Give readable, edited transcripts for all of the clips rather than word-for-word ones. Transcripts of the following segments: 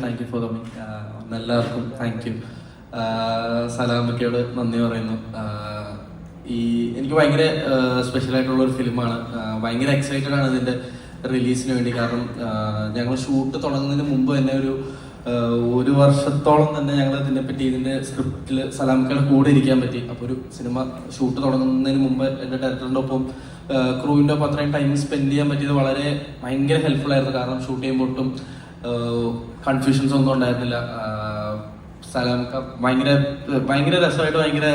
Thank you for coming. എല്ലാവർക്കും thank you. സലാമക്കയോട് നന്ദി പറയുന്നു. എനിക്ക് ഭയങ്കര സ്പെഷ്യലായിട്ടുള്ളൊരു ഫിലിമാണ്. ഭയങ്കര എക്സൈറ്റഡ് ആണ് ഇതിൻ്റെ റിലീസിന് വേണ്ടി. കാരണം ഞങ്ങൾ ഷൂട്ട് തുടങ്ങുന്നതിന് മുമ്പ് തന്നെ ഒരു വർഷത്തോളം തന്നെ ഞങ്ങൾ ഇതിൻ്റെ സ്ക്രിപ്റ്റിൽ സലാമക്കയുടെ കൂടെ ഇരിക്കാൻ പറ്റി. അപ്പോൾ ഒരു സിനിമ ഷൂട്ട് തുടങ്ങുന്നതിന് മുമ്പ് എൻ്റെ ഡയറക്ടറിൻ്റെ ഒപ്പം ക്രൂവിൻ്റെ ഒപ്പം അത്രയും ടൈം സ്പെൻഡ് ചെയ്യാൻ പറ്റിയത് ഭയങ്കര ഹെൽപ്ഫുൾ ആയിരുന്നു. കാരണം ഷൂട്ട് ചെയ്യുമ്പോൾ ഒട്ടും കൺഫ്യൂഷൻസ് ഒന്നും ഉണ്ടായിരുന്നില്ല. സലാമക്ക ഭയങ്കര രസമായിട്ട് ഭയങ്കര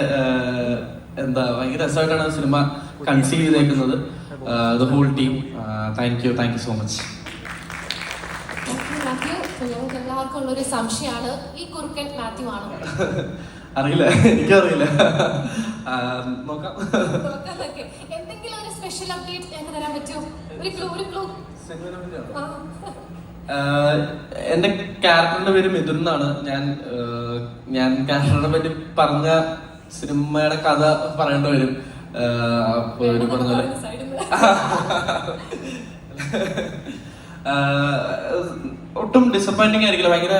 രസമായിട്ടാണ് സിനിമ കൺസീവ് ചെയ്തേക്കുന്നത്. The whole team thank you so much. ഞങ്ങൾക്ക് എല്ലാവർക്കും ഉള്ളൊരു സംശയമാണ്, ഈ കുറുക്കൻ മാത്യു ആണോ? അറിയില്ല, എനിക്കറിയില്ല. നോക്കാം. എന്തെങ്കിലും ഒരു സ്പെഷ്യൽ അപ്ഡേറ്റ് ഞങ്ങൾക്ക് തരാൻ പറ്റുമോ? ഒരു ക്ലൂ. എന്റെ ക്യാരക്ടറിന്റെ പേര് മിഥുൻ എന്നാണ്. ഞാൻ ക്യാരക്ടറിനെ പറ്റി പറഞ്ഞ സിനിമയുടെ കഥ പറയേണ്ടി വരും. അപ്പൊ ഒരു പറഞ്ഞ പോലെ ഒട്ടും ഡിസപ്പോയിന്റിങ് ആയിരിക്കില്ല. ഭയങ്കര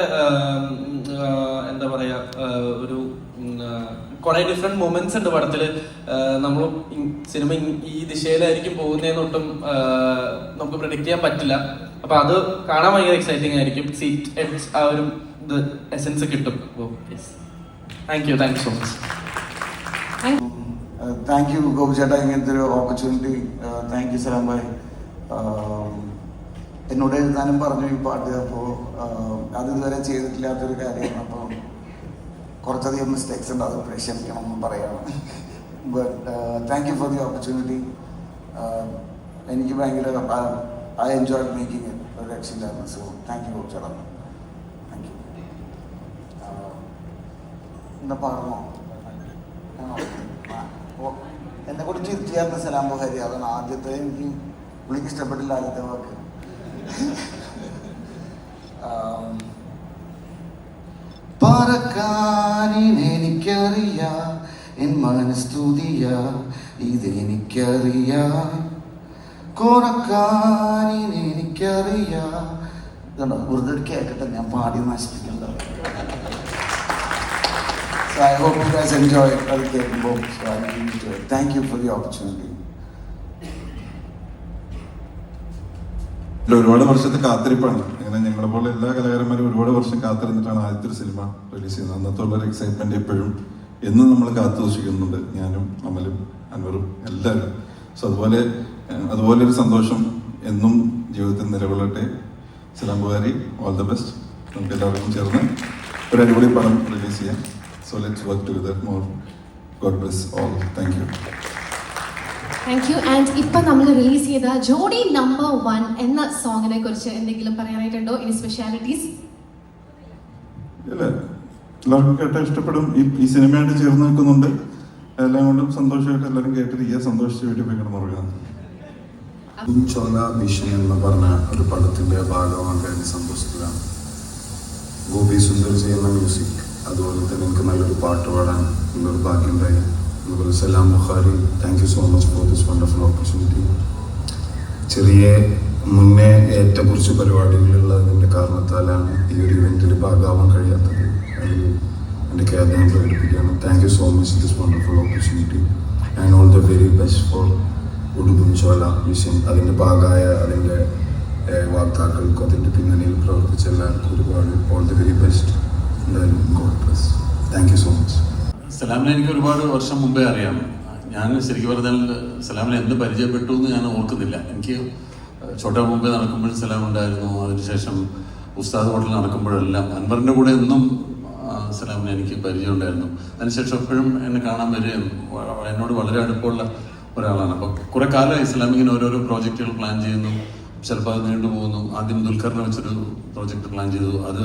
എന്താ പറയാ, ഒരു കുറെ ഡിഫറെന്റ് മൊമെന്റ്സ് ഉണ്ട് പടത്തില്. നമ്മൾ സിനിമ ഈ ദിശയിലായിരിക്കും പോകുന്നതെന്ന് ഒട്ടും നമുക്ക് പ്രെഡിക്റ്റ് ചെയ്യാൻ പറ്റില്ല. അപ്പൊ അത് കാണാൻ ഭയങ്കര എക്സൈറ്റിംഗ് ആയിരിക്കും. ആ ഒരു എസൻസ് കിട്ടും. Thank you so much. Thank you Gopi ചേട്ടാ, ഇങ്ങനത്തെ ഒരു ഓപ്പർച്യൂണിറ്റി. താങ്ക് യു സലാം ഭായ്. എന്നോട് എഴുതാനും പറഞ്ഞു ഈ പാട്ട്. അപ്പോൾ അത് ഇതുവരെ ചെയ്തിട്ടില്ലാത്തൊരു കാര്യമാണ്. അപ്പോൾ കുറച്ചധികം മിസ്റ്റേക്സ് ഉണ്ട്, അത് ക്ഷമിക്കണം എന്ന് പറയാണ്. But thank you for the opportunity. എനിക്ക് ഭയങ്കര ഐ എൻജോയ് മേക്കിംഗ് ഇറ്റ്. ഒരു രക്ഷയില്ലായിരുന്നു. സോ താങ്ക് യു ഗോപി ചേട്ടാ. Thank you. എന്താ പാടണോ? എന്നെ കൂടി ചിരിച്ചായിരുന്നു സലാം ബുഹാരി. അതാണ് ആദ്യത്തെ എനിക്ക് പുള്ളിക്ക് ഇഷ്ടപ്പെട്ടില്ല ആദ്യത്തെ വാക്ക്. പറക്കാനെനിക്കറിയാം, എൻ മനസ്തുതിയ ഇതെനിക്കറിയാം, കുറക്കാനെനിക്കറിയാം. ഇതുണ്ടോ, വെറുതെ കേൾക്കട്ടെ, ഞാൻ പാടി നശിപ്പിക്കണ്ട. So I hope you guys enjoy it. So I really enjoy it. Thank you for the opportunity. ഒരുപാട് വർഷത്തെ കാത്തിരിപ്പാണ്. അങ്ങനെ ഞങ്ങളെ പോലെ എല്ലാ കലാകാരന്മാരും ഒരുപാട് വർഷം കാത്തിരുന്നിട്ടാണ് ആദ്യത്തെ ഒരു സിനിമ റിലീസ് ചെയ്യുന്നത്. അന്നത്തെ ഉള്ളൊരു എക്സൈറ്റ്മെന്റ് എപ്പോഴും എന്നും നമ്മൾ കാത്തു സൂക്ഷിക്കുന്നുണ്ട്. ഞാനും അമലും അൻവറും എല്ലാവരും. സോ അതുപോലെ ഒരു സന്തോഷം എന്നും ജീവിതത്തിൽ നിലകൊള്ളട്ടെ. സലാം ബുഹാരി, ഓൾ ദ ബെസ്റ്റ്. നമുക്ക് എല്ലാവർക്കും ചേർന്ന് ഒരു അടിപൊളി പടം റിലീസ് ചെയ്യാം. So let's work together more. God bless all. Thank you. Thank you. And ഇപ്പം നമ്മൾ റിലീസ് ചെയ്ത ജോഡി നമ്പർ 1 എന്ന സോങ്ങിനെ കുറിച്ച് എന്തെങ്കിലും പറയാനായിട്ടുണ്ടോ? ഇനി സ്പെഷ്യാലിറ്റീസ്? ഇല്ല, എല്ലാവർക്കും കേട്ടാൽ ഇഷ്ടപ്പെടും. ഈ സിനിമയായിട്ട് ചേർന്ന് നിൽക്കുന്നുണ്ട്. എല്ലാം കൊണ്ടും സന്തോഷമായിട്ട് എല്ലാവരും കേട്ടിരിക്കുക, സന്തോഷിച്ച് വീട്ടിൽ പോയി കിടന്നുറങ്ങുക. ചോല വിഷൻ എന്ന് പറഞ്ഞ ഒരു പടത്തിന്റെ ഭാഗമാകാൻ വേണ്ടി സന്തോഷിക്കുകയാണ്. ഗോപി സുന്ദർ ചെയ്യുന്ന മ്യൂസിക്, അതുപോലെ തന്നെ എനിക്ക് നല്ലൊരു പാട്ട് പാടാൻ നല്ലൊരു ഭാഗ്യമുണ്ടായി. അതുപോലെ Salam Buhari, thank you so much for this wonderful opportunity. ചെറിയ മുന്നേ ഏറ്റവും കുറച്ച് പരിപാടികളുള്ളതിൻ്റെ കാരണത്താലാണ് ഈ ഒരു ഇവൻറ്റിൽ ഭാഗമാവാൻ കഴിയാത്തത്. അതിൽ എൻ്റെ ഖേദം പ്രകടിപ്പിക്കുകയാണ്. Thank you so much this wonderful opportunity and all the very best for ഉടുതും ചോല വിഷൻ. അതിൻ്റെ ഭാഗമായ അതിൻ്റെ വാർത്താക്കൾക്കും അതിൻ്റെ പിന്നണിയിൽ പ്രവർത്തിച്ച എല്ലാവർക്കും ഒരുപാട് all the very best. God bless. Thank you so much. സലാമിനെ എനിക്ക് ഒരുപാട് വർഷം മുമ്പേ അറിയാം. ഞാൻ ശരിക്കും പറഞ്ഞാൽ സലാമിനെ എന്ത് പരിചയപ്പെട്ടു എന്ന് ഞാൻ ഓർക്കുന്നില്ല. എനിക്ക് ചോട്ടാ മുമ്പേ നടക്കുമ്പോഴും സലാം ഉണ്ടായിരുന്നു. അതിനുശേഷം ഉസ്താദ് ഹോട്ടലിൽ നടക്കുമ്പോഴെല്ലാം അൻവറിൻ്റെ കൂടെ എന്നും സലാമിനെ എനിക്ക് പരിചയം ഉണ്ടായിരുന്നു. അതിനുശേഷം എപ്പോഴും എന്നെ കാണാൻ വരികയും എന്നോട് വളരെ അടുപ്പമുള്ള ഒരാളാണ്. അപ്പോൾ കുറേ കാലമായി സലാമിങ്ങനെ ഓരോരോ പ്രോജക്റ്റുകൾ പ്ലാൻ ചെയ്യുന്നു. ചിലപ്പോൾ അത് നീണ്ടുപോകുന്നു. ആദ്യം ദുൽഖറിനെ വെച്ചൊരു പ്രോജക്റ്റ് പ്ലാൻ ചെയ്തു, അത്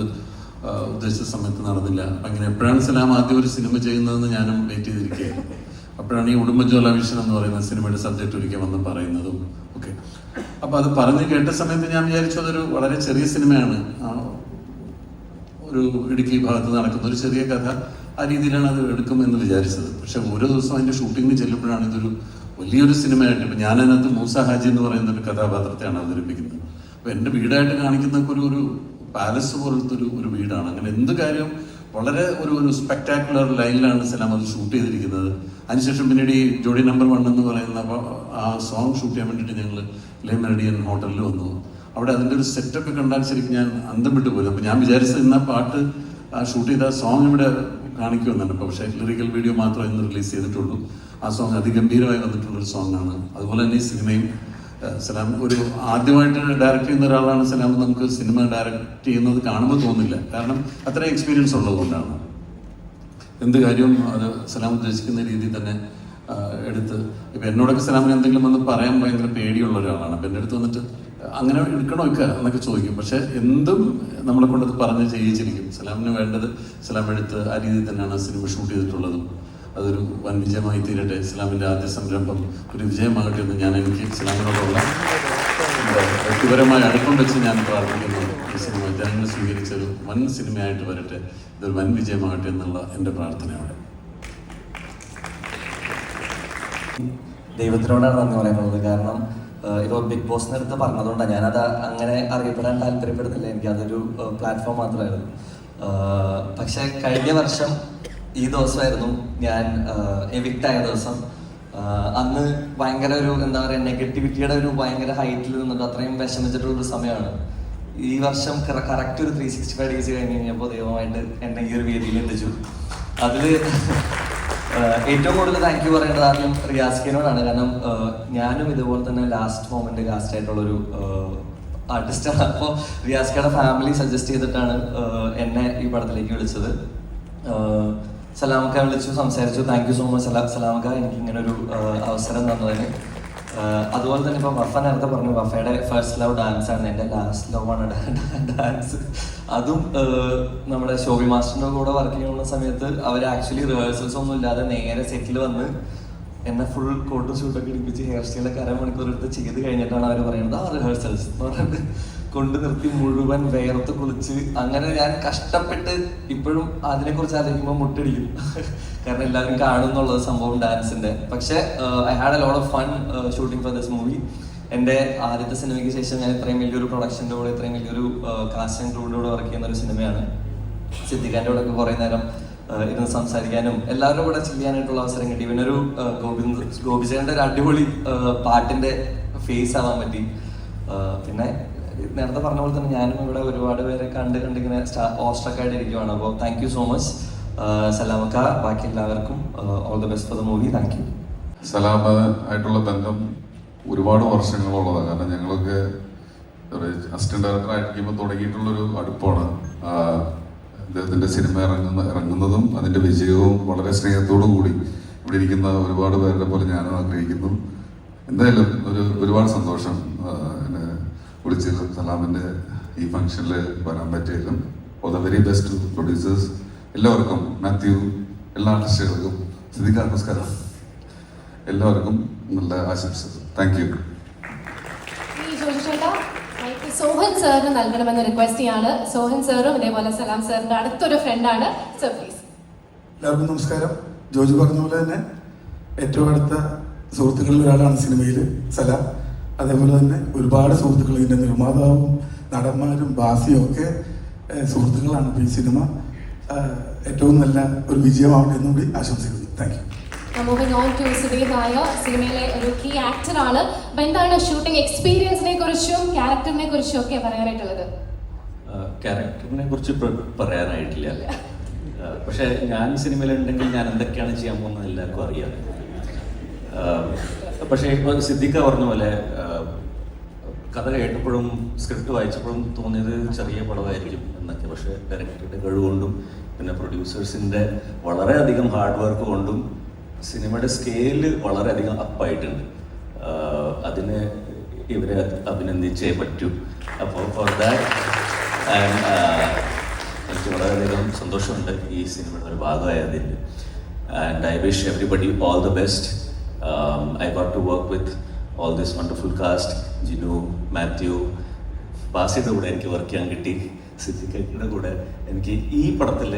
ഉദ്ദേശിച്ച സമയത്ത് നടന്നില്ല. അങ്ങനെ എപ്പോഴാണ് സലാം ആദ്യം ഒരു സിനിമ ചെയ്യുന്നതെന്ന് ഞാനും വെയിറ്റ് ചെയ്തിരിക്കുകയായിരുന്നു. അപ്പോഴാണ് ഈ ഉടുമ്പൻചോല വിഷൻ എന്ന് പറയുന്ന സിനിമയുടെ സബ്ജക്റ്റ് ഒരിക്കൽ വന്ന് പറയുന്നതും ഒക്കെ. അപ്പോൾ അത് പറഞ്ഞ് കേട്ട സമയത്ത് ഞാൻ വിചാരിച്ചു അതൊരു വളരെ ചെറിയ സിനിമയാണ്, ഒരു ഇടുക്കി ഭാഗത്ത് നടക്കുന്ന ഒരു ചെറിയ കഥ, ആ രീതിയിലാണ് അത് എടുക്കുമെന്ന് വിചാരിച്ചത്. പക്ഷെ ഓരോ ദിവസവും അതിൻ്റെ ഷൂട്ടിങ്ങിന് ചെല്ലുമ്പോഴാണ് ഇതൊരു വലിയൊരു സിനിമയായിട്ട്. ഇപ്പം ഞാനതിനകത്ത് മൂസ ഹാജി എന്ന് പറയുന്ന ഒരു കഥാപാത്രത്തെയാണ് അവതരിപ്പിക്കുന്നത്. അപ്പോൾ എൻ്റെ വീടായിട്ട് കാണിക്കുന്നതൊക്കെ ഒരു പാലസ് പോലത്തെ ഒരു വീടാണ്. അങ്ങനെ എന്ത് കാര്യം വളരെ ഒരു സ്പെക്ടാക്കുലർ ലൈനിലാണ് സലാം അത് ഷൂട്ട് ചെയ്തിരിക്കുന്നത്. അതിനുശേഷം പിന്നീട് ഈ ജോഡി നമ്പർ 1 എന്ന് പറയുന്ന ആ സോങ് ഷൂട്ട് ചെയ്യാൻ വേണ്ടിയിട്ട് ഞങ്ങൾ ലേ മെറിഡിയൻ ഹോട്ടലിൽ വന്നു. അവിടെ അതിൻ്റെ ഒരു സെറ്റപ്പ് കണ്ടാൽ ശരിക്കും ഞാൻ അന്തം വിട്ടു പോലും. അപ്പോൾ ഞാൻ വിചാരിച്ചത് ഇന്ന പാട്ട് ആ ഷൂട്ട് ചെയ്ത സോങ് ഇവിടെ കാണിക്കുമെന്നാണ്. പക്ഷേ ലിറിക്കൽ വീഡിയോ മാത്രം ഇന്ന് റിലീസ് ചെയ്തിട്ടുള്ളൂ. ആ സോങ് അതിഗംഭീരമായി വന്നിട്ടുള്ളൊരു സോങ്ങാണ്. അതുപോലെ തന്നെ ഈ സിനിമയും സലാം ഒരു ആദ്യമായിട്ട് ഡയറക്റ്റ് ചെയ്യുന്ന ഒരാളാണ് സലാം. നമുക്ക് സിനിമ ഡയറക്റ്റ് ചെയ്യുന്നത് കാണുമ്പോൾ തോന്നില്ല, കാരണം അത്രയും എക്സ്പീരിയൻസ് ഉള്ളതുകൊണ്ടാണ്. എന്ത് കാര്യവും അത് സലാം ഉദ്ദേശിക്കുന്ന രീതിയിൽ തന്നെ എടുത്ത്. ഇപ്പം എന്നോടൊക്കെ സലാമിന് എന്തെങ്കിലും വന്ന് പറയാൻ ഭയങ്കര പേടിയുള്ള ഒരാളാണ്. അപ്പം എൻ്റെ അടുത്ത് വന്നിട്ട് അങ്ങനെ എടുക്കണോ എന്നൊക്കെ ചോദിക്കും. പക്ഷെ എന്തും നമ്മളെ കൊണ്ടത് പറഞ്ഞ് ചെയ്യിച്ചിരിക്കും. സലാമിന് വേണ്ടത് സലാം എടുത്ത് ആ രീതിയിൽ തന്നെയാണ് ആ സിനിമ ഷൂട്ട് ചെയ്തിട്ടുള്ളതും. അതൊരു വൻ വിജയമായി തീരട്ടെ. ഇസ്ലാമിൻ്റെ ആദ്യ സംരംഭം ഒരു വിജയമാകട്ടെ എന്ന് എനിക്ക് ഇസ്ലാമിനോടുള്ള വ്യക്തിപരമായ അടുപ്പം വെച്ച് ഞാൻ പ്രാർത്ഥിക്കുന്നു. ഈ സിനിമ ജനങ്ങൾ സ്വീകരിച്ച ഒരു വൻ സിനിമയായിട്ട് വരട്ടെ, ഇതൊരു വൻ വിജയമാകട്ടെ എന്നുള്ള എൻ്റെ പ്രാർത്ഥനയോടെ ദൈവത്തിനോടാണ് നന്ദി പറയുന്നത്. കാരണം ഇപ്പോൾ ബിഗ് ബോസിന് അടുത്ത് പറഞ്ഞതുകൊണ്ടാണ് ഞാനത് അങ്ങനെ അറിയപ്പെടാൻ താല്പര്യപ്പെടുന്നില്ല. എനിക്കതൊരു പ്ലാറ്റ്ഫോം മാത്രമായിരുന്നു. പക്ഷെ കഴിഞ്ഞ വർഷം ഈ ദിവസമായിരുന്നു ഞാൻ എവിക്റ്റ് ആയ ദിവസം. അന്ന് ഭയങ്കര ഒരു എന്താ പറയുക നെഗറ്റിവിറ്റിയുടെ ഒരു ഭയങ്കര ഹൈറ്റിൽ നിന്നിട്ട് അത്രയും വിഷമിച്ചിട്ടുള്ളൊരു സമയമാണ്. ഈ വർഷം കറക്റ്റ് ഒരു 365 ഡേയ്സ് കഴിഞ്ഞ് കഴിഞ്ഞപ്പോൾ ദൈവമായിട്ട് എന്നെ ഈ ഒരു വേദിയിൽ എത്തിച്ചു. അതിൽ ഏറ്റവും കൂടുതൽ താങ്ക് യു പറയേണ്ടത് ആദ്യം റിയാസ്കിനോടാണ്. കാരണം ഞാനും ഇതുപോലെ തന്നെ ലാസ്റ്റ് മൊമെന്റ് കാസ്റ്റ് ആയിട്ടുള്ളൊരു ആർട്ടിസ്റ്റാണ്. അപ്പോൾ റിയാസ്കയുടെ ഫാമിലി സജസ്റ്റ് ചെയ്തിട്ടാണ് എന്നെ ഈ പടത്തിലേക്ക് വിളിച്ചത്. സലാമക്ക വിളിച്ചു, സംസാരിച്ചു. താങ്ക് യു സോ മച്ച് സലാമക്ക എനിക്ക് ഇങ്ങനെ ഒരു അവസരം തന്നതിന്. അതുപോലെ തന്നെ ഇപ്പോൾ വഫ നേരത്തെ പറഞ്ഞു, വഫയുടെ ഫസ്റ്റ് ലവ് ഡാൻസ് ആണ്, എൻ്റെ ലാസ്റ്റ് ലവ് ആണ് ഡാൻസ്. അതും നമ്മുടെ ഷോബി മാസ്റ്ററിൻ്റെ കൂടെ വർക്ക് ചെയ്യുന്ന സമയത്ത് അവർ ആക്ച്വലി റിഹേഴ്സൽസ് ഒന്നും ഇല്ലാതെ നേരെ സെറ്റിൽ വന്ന് എന്നെ ഫുൾ കോട്ടും ഷൂട്ടൊക്കെ ഇടിപ്പിച്ച് ഹെയർ സ്റ്റൈലൊക്കെ അരമണിക്കൂർ എടുത്ത് ചെയ്ത് കഴിഞ്ഞിട്ടാണ് അവർ പറയുന്നത് റിഹേഴ്സൽസ് എന്ന് പറഞ്ഞിട്ട് കൊണ്ട് നിർത്തി മുഴുവൻ വേർത്ത് കുളിച്ച്. അങ്ങനെ ഞാൻ കഷ്ടപ്പെട്ട് ഇപ്പോഴും അതിനെക്കുറിച്ച് ആലോചിക്കുമ്പോൾ മുട്ടടിക്കും. കാരണം എല്ലാവരും കാണുന്നുള്ളത് സംഭവം ഡാൻസിന്റെ. പക്ഷെ I had a lot of fun shooting for this movie. എൻ്റെ ആദ്യത്തെ സിനിമയ്ക്ക് ശേഷം ഞാൻ ഇത്രയും വലിയൊരു പ്രൊഡക്ഷൻ്റെ കൂടെ ഇത്രയും വലിയൊരു കാസ്റ്റ് ആൻഡ് ക്രൂവിൻ്റെ കൂടെ വർക്ക് ചെയ്യുന്ന ഒരു സിനിമയാണ്. സിദ്ദിഖാൻ്റെ കൂടെ ഒക്കെ കുറേ നേരം ഇരുന്ന് സംസാരിക്കാനും എല്ലാവരുടെ കൂടെ ചെയ്യാനായിട്ടുള്ള അവസരം കിട്ടി. പിന്നെ ഒരു ഗോപിചേട്ടൻ്റെ ഒരു അടിപൊളി പാട്ടിൻ്റെ ഫേസ് ആവാൻ പറ്റി. പിന്നെ നേരത്തെ പറഞ്ഞ പോലെ തന്നെ ഞാനും ഇവിടെ ഒരുപാട് പേരെ കണ്ടിങ്ങനെ ഓസ്ട്രക്ക് ആയിട്ട് ഇരിക്കുവാണ്. അപ്പോൾ താങ്ക് യു സോ മച്ച് സലാമക്ക. ബാക്കി എല്ലാവർക്കും all the best for the movie. Thank you. Salam ആയിട്ടുള്ള ബന്ധം ഒരുപാട് വർഷങ്ങളുള്ളതാണ്. കാരണം ഞങ്ങളൊക്കെ അസിസ്റ്റന്റ് ഡയറക്ടർ ആയിരിക്കുമ്പോൾ തുടങ്ങിയിട്ടുള്ളൊരു അടുപ്പമാണ്. അദ്ദേഹത്തിൻ്റെ സിനിമ ഇറങ്ങുന്നതും അതിൻ്റെ വിജയവും വളരെ സ്നേഹത്തോടു കൂടി ഇവിടെ ഇരിക്കുന്ന ഒരുപാട് പേരുടെ പോലെ ഞാനും ആഗ്രഹിക്കുന്നു. എന്തായാലും ഒരുപാട് സന്തോഷം എന്നെ വിളിച്ചതിലും സലാമിൻ്റെ ഈ ഫംഗ്ഷനിൽ വരാൻ പറ്റിയതിലും. All the very best to producers എല്ലാവർക്കും, മാത്യു, എല്ലാ ആർട്ടിസ്റ്റുകൾക്കും, സിദ്ദിഖ നമസ്കാരം, എല്ലാവർക്കും നല്ല ആശംസകൾ. Thank you. സോഹൻ സാറിന് നൽകണമെന്ന് റിക്വസ്റ്റ് ചെയ്യാണ്. സോഹൻ സാറും ഇതേപോലെ സലാം സാറിന്റെ അടുത്തൊരു ഫ്രണ്ടാണ്. Sir please. എല്ലാവർക്കും നമസ്കാരം. ജോജി പറഞ്ഞ പോലെ തന്നെ ഏറ്റവും അടുത്ത സുഹൃത്തുക്കളിൽ ഒരാളാണ് സിനിമയിൽ സലാം. അതേപോലെ തന്നെ ഒരുപാട് സുഹൃത്തുക്കൾ, ഇതിൻ്റെ നിർമ്മാതാവും നടന്മാരും ബാസിയും ഒക്കെ സുഹൃത്തുക്കളാണ്. ഈ സിനിമ ഏറ്റവും നല്ല ഒരു വിജയമാവട്ടെ എന്നും കൂടി ആശംസിക്കുന്നു. Thank you. Moving on to Sudeep Nair, സിനിമയിലെ ഒരു കീ ആക്ടറാണ്. അപ്പൊ എന്താണ് ഷൂട്ടിംഗ് എക്സ്പീരിയൻസിനെ കുറിച്ചും ക്യാരക്ടറിനെ കുറിച്ചും ഒക്കെ പറയാനായിട്ടുള്ളത്? ക്യാരക്ടറിനെ കുറിച്ച് പറയാനായിട്ടില്ല. പക്ഷെ ഞാൻ സിനിമയിലുണ്ടെങ്കിൽ ഞാൻ എന്തൊക്കെയാണ് ചെയ്യാൻ പോകുന്നത് എല്ലാവർക്കും അറിയാം. പക്ഷേ ഇപ്പോൾ സിദ്ദിഖ പറഞ്ഞ പോലെ കഥ കേട്ടപ്പോഴും സ്ക്രിപ്റ്റ് വായിച്ചപ്പോഴും തോന്നിയത് ചെറിയ പടമായിരിക്കും എന്നൊക്കെ. പക്ഷേ ഡയറക്ടറുടെ കഴിവുകൊണ്ടും പിന്നെ പ്രൊഡ്യൂസേഴ്സിൻ്റെ വളരെയധികം ഹാർഡ് വർക്ക് കൊണ്ടും സിനിമയുടെ സ്കെയില് വളരെയധികം അപ്പായിട്ടുണ്ട്. അതിന് ഇവരെ അഭിനന്ദിച്ചേ പറ്റൂ. അപ്പോൾ ഫോർ ദാറ്റ് എനിക്ക് വളരെയധികം സന്തോഷമുണ്ട് ഈ സിനിമയുടെ ഒരു ഭാഗമായതിൽ. And I wish everybody all the best. I got to work with all this wonderful cast. Jinu, Mathew, ബാസിയുടെ കൂടെ എനിക്ക് വർക്ക് ചെയ്യാൻ കിട്ടി. സിദ്ദിഖയുടെ കൂടെ എനിക്ക് ഈ പടത്തിൽ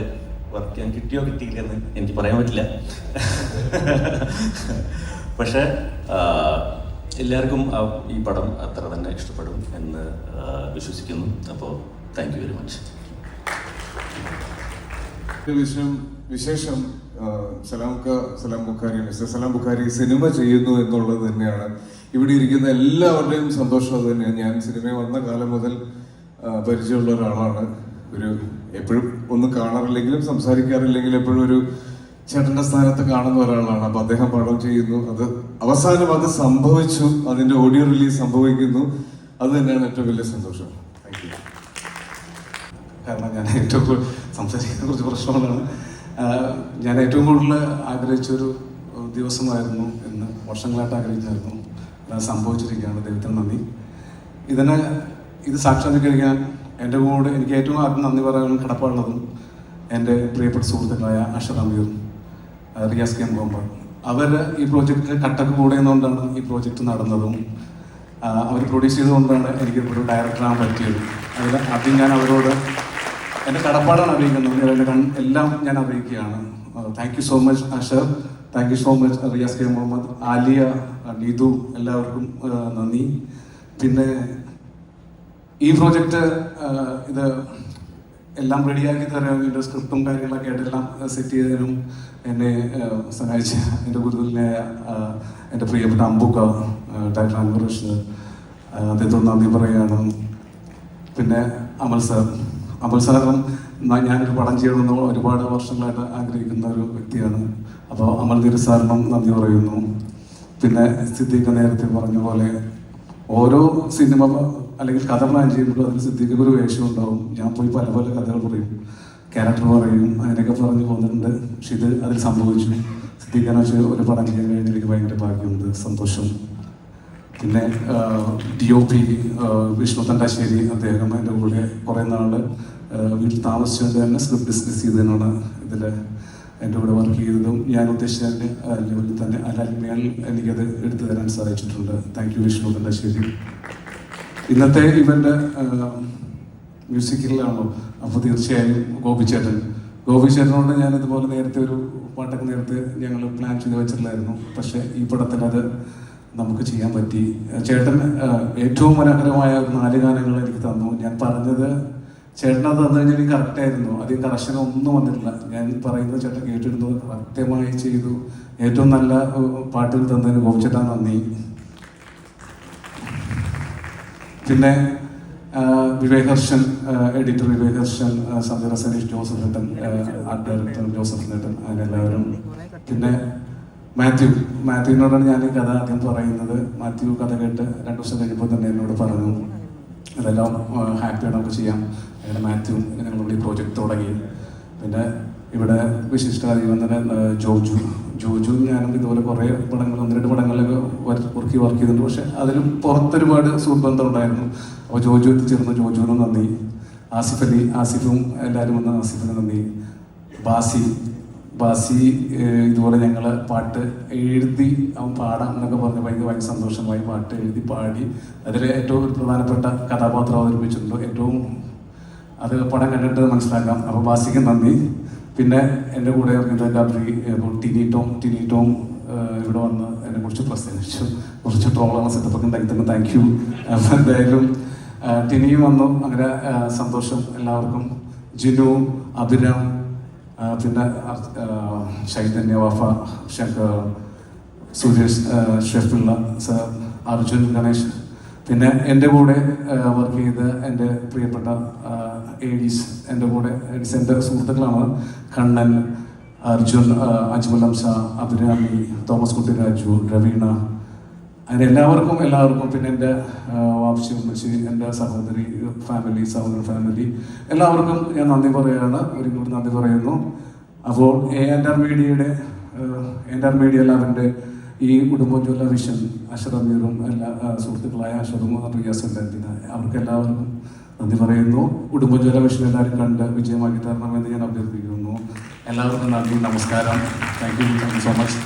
വർക്ക് ചെയ്യാൻ കിട്ടിയോ കിട്ടിയില്ലെന്ന് എനിക്ക് പറയാൻ പറ്റില്ല. പക്ഷേ എല്ലാവർക്കും ഈ പടം അത്ര തന്നെ ഇഷ്ടപ്പെടും എന്ന് വിശ്വസിക്കുന്നു. അപ്പോൾ താങ്ക് യു വെരി മച്ച്. വിശേഷം സലാം ബുഖാരി, മിസ്റ്റർ സലാം ബുഖാരി സിനിമ ചെയ്യുന്നു എന്നുള്ളത് തന്നെയാണ് ഇവിടെ ഇരിക്കുന്ന എല്ലാവരുടെയും സന്തോഷം. അത് തന്നെയാണ്. ഞാൻ സിനിമ വന്ന കാലം മുതൽ പരിചയമുള്ള ഒരാളാണ്. എപ്പോഴും ഒന്നും കാണാറില്ലെങ്കിലും സംസാരിക്കാറില്ലെങ്കിലും എപ്പോഴും ഒരു ചേട്ടന്റെ സ്ഥാനത്ത് കാണുന്ന ഒരാളാണ്. അപ്പൊ അദ്ദേഹം പടം ചെയ്യുന്നു, അത് അവസാനം അത് സംഭവിച്ചു, അതിന്റെ ഓഡിയോ റിലീസ് സംഭവിക്കുന്നു. അത് തന്നെയാണ് ഏറ്റവും വലിയ സന്തോഷം. Thank you. കാരണം ഞാൻ ഏറ്റവും സംസാരിക്കുന്ന കുറച്ച് പ്രശ്നങ്ങളാണ്. ഞാൻ ഏറ്റവും കൂടുതൽ ആഗ്രഹിച്ചൊരു ദിവസമായിരുന്നു എന്ന്, വർഷങ്ങളായിട്ട് ആഗ്രഹിച്ചായിരുന്നു. അത് സംഭവിച്ചിരിക്കുകയാണ്. ദൈവത്തിന് നന്ദി. ഇത് സാക്ഷാത്കരിക്കാൻ എൻ്റെ കൂടെ എനിക്ക് ഏറ്റവും ആദ്യം നന്ദി പറയാൻ കടപ്പാടുള്ളതും എൻ്റെ പ്രിയപ്പെട്ട സുഹൃത്തുക്കളായ അഷർ അമീർ, റിയാസ് കെ മുഹമ്മദ്. അവർ ഈ പ്രോജക്റ്റ് കട്ടക്ക് കൂടെ നിന്നുകൊണ്ടാണ് ഈ പ്രോജക്റ്റ് നടന്നതും അവർ പ്രൊഡ്യൂസ് ചെയ്തുകൊണ്ടാണ് എനിക്ക് ഒരു ഡയറക്ടറാകാൻ പറ്റിയത്. അതിൽ ആദ്യം ഞാൻ അവരോട് എൻ്റെ കടപ്പാടാണ് അറിയിക്കുന്നത്. അതിൻ്റെ എല്ലാം ഞാൻ അറിയിക്കുകയാണ്. Thank you so much Ashar, thank you so much Riyas K Muhammad, Aliya, Neethu, എല്ലാവർക്കും നന്ദി. പിന്നെ ഈ പ്രോജക്റ്റ് ഇത് എല്ലാം റെഡിയാക്കി തരാൻ വേണ്ടി സ്ക്രിപ്റ്റും കാര്യങ്ങളൊക്കെ ആയിട്ടെല്ലാം സെറ്റ് ചെയ്തതിനും എന്നെ സഹായിച്ച എൻ്റെ ഗുരുവിനായ എൻ്റെ പ്രിയപ്പെട്ട അമ്പുക്ക, ഡോക്ടർ അൻവർ റഷീദ്, അദ്ദേഹത്തോട് നന്ദി പറയുകയാണ്. പിന്നെ അമൽ സാറും ഞാനൊരു പടം ചെയ്യണമെന്ന് ഒരുപാട് വർഷങ്ങളായിട്ട് ആഗ്രഹിക്കുന്ന ഒരു വ്യക്തിയാണ്. അപ്പോൾ അമൽ തിരു സാറിനും നന്ദി പറയുന്നു. പിന്നെ സിദ്ദീഖ് നേരത്തെ പറഞ്ഞ പോലെ ഓരോ സിനിമ അല്ലെങ്കിൽ കഥ പ്ലാൻ ചെയ്യുമ്പോഴും അതിൽ സിദ്ദീഖിന് ഒരു വേഷം ഉണ്ടാവും. ഞാൻ പോയി പല പല കഥകൾ പറയും, ക്യാരക്ടർ പറയും, അതിനൊക്കെ പറഞ്ഞു പോകുന്നുണ്ട്. പക്ഷെ ഇത് അതിൽ സംഭവിച്ചു. സിദ്ദീഖിനെ വെച്ച് ഒരു പടം ചെയ്യാൻ കഴിഞ്ഞാൽ എനിക്ക് ഭയങ്കര ഭാഗ്യമുണ്ട്, സന്തോഷം. പിന്നെ DOP വിഷ്ണു തണ്ടാശ്ശേരി, അദ്ദേഹം എൻ്റെ കൂടെ കുറേ നാൾ വീട്ടിൽ താമസിച്ചുകൊണ്ട് തന്നെ സ്ക്രിപ്റ്റ് ഡിസ്കസ് ചെയ്തതിനാണ് ഇതിൽ എൻ്റെ കൂടെ വർക്ക് ചെയ്തതും ഞാൻ ഉദ്ദേശിച്ച ലെവലിൽ തന്നെ അല്ലായ്മയാൽ എനിക്കത് എടുത്തു തരാൻ സാധിച്ചിട്ടുണ്ട്. Thank you Vishnu Thandassery. ഇന്നത്തെ ഇവൻ്റെ മ്യൂസിക്കിലാണല്ലോ, അപ്പോൾ തീർച്ചയായും ഗോപിച്ചേട്ടനോട് ഞാൻ ഇതുപോലെ നേരത്തെ ഒരു പാട്ടൊക്കെ നേരത്തെ ഞങ്ങൾ പ്ലാൻ ചെയ്ത് വെച്ചിട്ടില്ലായിരുന്നു. പക്ഷേ ഈ പടത്തിൽ അത് നമുക്ക് ചെയ്യാൻ പറ്റി. ചേട്ടൻ ഏറ്റവും മനോഹരമായ 4 ഗാനങ്ങൾ എനിക്ക് തന്നു. ഞാൻ പറഞ്ഞത് ചേട്ടനത് തന്നു കഴിഞ്ഞാൽ എനിക്ക് കറക്റ്റായിരുന്നു. അധികം കറക്ഷനൊന്നും വന്നിട്ടില്ല. ഞാൻ പറയുന്നത് ചേട്ടൻ കേട്ടിരുന്നത് കൃത്യമായി ചെയ്തു. ഏറ്റവും നല്ല പാട്ടുകൾ തന്നതിന് ഗോപിച്ചേട്ടാ നന്ദി. പിന്നെ Vivek Harshan, editor Vivek Harshan, Sanjana Saneesh, Joseph Nettan, art director Joseph Nettan, അതിനെല്ലാവരും. പിന്നെ മാത്യുവിനോടാണ് ഞാൻ ഈ കഥ ആദ്യം പറയുന്നത്. മാത്യു കഥ കേട്ട് 2 ദിവസം കഴിയുമ്പോൾ തന്നെ എന്നോട് പറഞ്ഞു ഇതെല്ലാം ഹാപ്പിയാണ്, നമുക്ക് ചെയ്യാം. അങ്ങനെ മാത്യു ഞങ്ങളിവിടെ ഈ പ്രോജക്റ്റ് തുടങ്ങി. പിന്നെ ഇവിടെ വിശിഷ്ടാതിഥി വന്ന ജോജു ഞാനും ഇതുപോലെ കുറേ പടങ്ങൾ 1-2 പടങ്ങളിലൊക്കെ വർക്ക് ചെയ്തിട്ടുണ്ട്. പക്ഷെ അതിലും പുറത്തൊരുപാട് സുഹൃത്ബന്ധം ഉണ്ടായിരുന്നു. അപ്പോൾ ജോജു എത്തിച്ചേർന്നു, ജോജുവിനും നന്ദി. ആസിഫും എല്ലാവരും വന്ന ആസിഫിന് നന്ദി. ബാസി ഇതുപോലെ ഞങ്ങൾ പാട്ട് എഴുതി അവൻ പാടാം എന്നൊക്കെ പറഞ്ഞ് ഭയങ്കര സന്തോഷമായി പാട്ട് എഴുതി പാടി. അതിൽ ഏറ്റവും ഒരു പ്രധാനപ്പെട്ട കഥാപാത്രം അവതരിപ്പിച്ചിട്ടുണ്ട്. ഏറ്റവും അത് പടം കണ്ടിട്ട് മനസ്സിലാക്കാം. അപ്പോൾ ബാസിക്ക് നന്ദി. പിന്നെ എൻ്റെ കൂടെ ഗബ്രി, ടിനിറ്റോം ഇവിടെ വന്ന് എന്നെക്കുറിച്ച് പ്രസംഗിച്ചു. കുറച്ച് ട്രോളാണ് സെറ്റപ്പൊക്കെ ഉണ്ടാക്കി തന്നെ. Thank you. എന്തായാലും ടിനിയും വന്നു. അങ്ങനെ സന്തോഷം എല്ലാവർക്കും. ജിനു, അഭിരാം, പിന്നെ ചൈതന്യ, വഫ, ശങ്കർ, സുരേഷ്, ഷെഫിള്ള സർ, അർജുൻ, ഗണേഷ്. പിന്നെ എൻ്റെ കൂടെ വർക്ക് ചെയ്ത് എൻ്റെ പ്രിയപ്പെട്ട എഡീസ്, എൻ്റെ കൂടെ എഡീസ് എൻ്റെ സുഹൃത്തുക്കളാണ്. കണ്ണൻ, അർജുൻ, അജ്മൽ ഹംസ, അഭിരാമി, തോമസ് കുട്ടി രാജു, രവീണ, അങ്ങനെ എല്ലാവർക്കും. പിന്നെ എൻ്റെ വാപ്സി, ഉമ്മച്ചി, എൻ്റെ സഹോദരി ഫാമിലി എല്ലാവർക്കും ഞാൻ നന്ദി പറയുകയാണ്. ഒരിക്കലും നന്ദി പറയുന്നു. അപ്പോൾ എൻ്റർ മീഡിയ ലാബിൻ്റെ ഈ ഉടുമ്പൻചോല വിഷൻ അഷർ അമീറും എല്ലാ സുഹൃത്തുക്കളായ അഷറും റിയാസും അവർക്ക് എല്ലാവർക്കും നന്ദി പറയുന്നു. ഉടുമ്പൻചോല വിഷൻ എല്ലാവരും കണ്ട് വിജയമാക്കി തരണമെന്ന് ഞാൻ അഭ്യർത്ഥിക്കുന്നു. എല്ലാവർക്കും നന്ദി, നമസ്കാരം. Thank you so much.